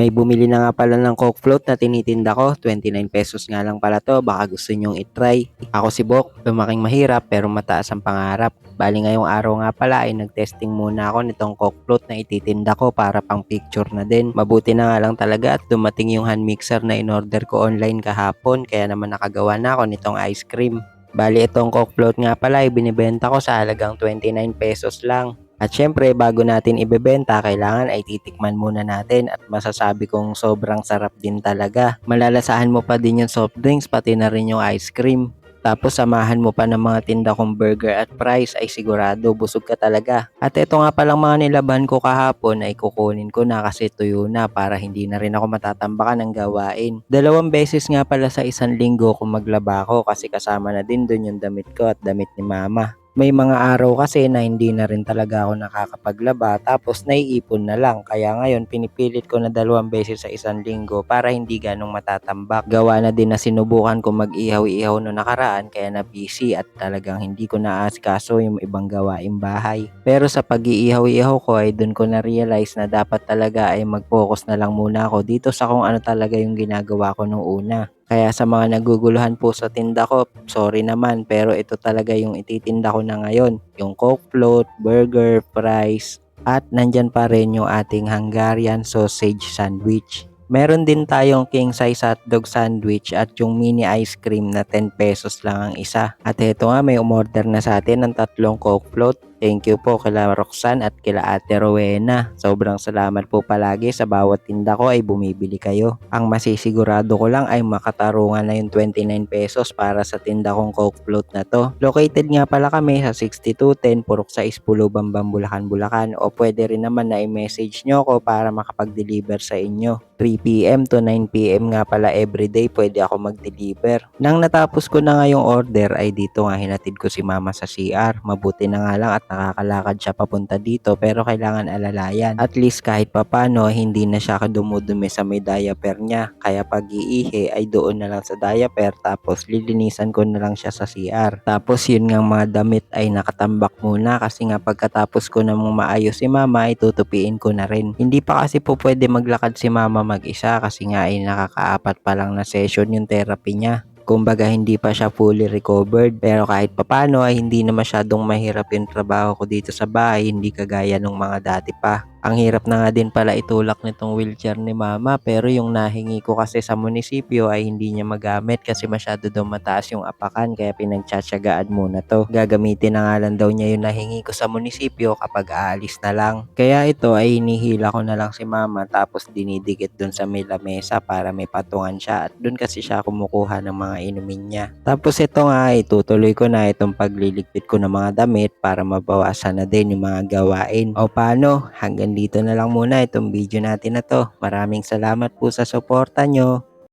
May bumili na nga pala ng Coke float na tinitinda ko, 29 pesos nga lang pala to, baka gusto nyong itry. Ako si Bok, lumaking mahirap pero mataas ang pangarap. Bali ngayong araw nga pala ay nagtesting muna ako nitong Coke float na ititinda ko para pang picture na din. Mabuti na nga lang talaga at dumating yung hand mixer na in-order ko online kahapon, kaya naman nakagawa na ako nitong ice cream. Bali itong Coke float nga pala ay binibenta ko sa halagang 29 pesos lang. At syempre bago natin ibebenta, kailangan ay titikman muna natin at masasabi kong sobrang sarap din talaga. Malalasahan mo pa din yung soft drinks pati na rin yung ice cream. Tapos samahan mo pa ng mga tinda kong burger at fries ay sigurado busog ka talaga. At ito nga palang mga nilaban ko kahapon ay kukunin ko na kasi tuyo na para hindi na rin ako matatambakan ng gawain. 2 beses nga pala sa isang linggo kung maglaba ko kasi kasama na din dun yung damit ko at damit ni mama. May mga araw kasi na hindi na rin talaga ako nakakapaglaba tapos naiipon na lang. Kaya ngayon pinipilit ko na 2 beses sa isang linggo para hindi ganong matatambak. Gawa na din na sinubukan ko mag-ihaw-ihaw no nakaraan kaya na busy at talagang hindi ko naasikaso yung ibang gawaing bahay. Pero sa pag-iihaw-ihaw ko ay dun ko na-realize na dapat talaga ay mag-focus na lang muna ako dito sa kung ano talaga yung ginagawa ko nung una. Kaya sa mga naguguluhan po sa tinda ko, sorry naman pero ito talaga yung ititinda ko na ngayon. Yung Coke float, burger, fries, at nandyan pa rin yung ating Hungarian sausage sandwich. Meron din tayong king size hotdog sandwich at yung mini ice cream na 10 pesos lang ang isa. At ito nga may umorder na sa atin ng 3 Coke float. Thank you po kila Roxanne at kila Ate Rowena. Sobrang salamat po palagi sa bawat tinda ko ay bumibili kayo. Ang masisigurado ko lang ay makatarungan na yung 29 pesos para sa tinda kong Coke float na to. Located nga pala kami sa 6210 Purok 6 Puluban, Bulacan, Bulacan o pwede rin naman na i-message nyo ako para makapag-deliver sa inyo. 3 PM to 9 PM nga pala everyday pwede ako mag-deliver. Nang natapos ko na nga yung order ay dito nga hinatid ko si mama sa CR. Mabuti na nga lang at nakakalakad siya papunta dito pero kailangan alalayan. At least kahit papano hindi na siya dumudumi sa may diaper niya. Kaya pag iihi ay doon na lang sa diaper tapos lilinisan ko na lang siya sa CR. Tapos yun nga mga damit ay nakatambak muna kasi nga pagkatapos ko namang maayos si mama ay tutupiin ko na rin. Hindi pa kasi po pwede maglakad si mama mag-isa kasi nga ay nakakaapat pa lang na session yung therapy niya. Kumbaga hindi pa siya fully recovered pero kahit papano ay hindi na masyadong mahirap yung trabaho ko dito sa bahay, hindi kagaya nung mga dati pa. Ang hirap na nga din pala itulak nitong wheelchair ni mama pero yung nahingi ko kasi sa munisipyo ay hindi niya magamit kasi masyado daw mataas yung apakan kaya pinagtsatsagaan muna to. Gagamitin na nga lang daw niya yung nahingi ko sa munisipyo kapag aalis na lang. Kaya ito ay hinihila ko na lang si mama tapos dinidikit dun sa may lamesa para may patungan siya at dun kasi siya kumukuha ng mga inumin niya. Tapos ito nga ay tutuloy ko na itong pagliligpit ko ng mga damit para mabawasan na din yung mga gawain. O paano? Hanggang dito na lang muna itong video natin na to. Maraming salamat po sa suporta nyo.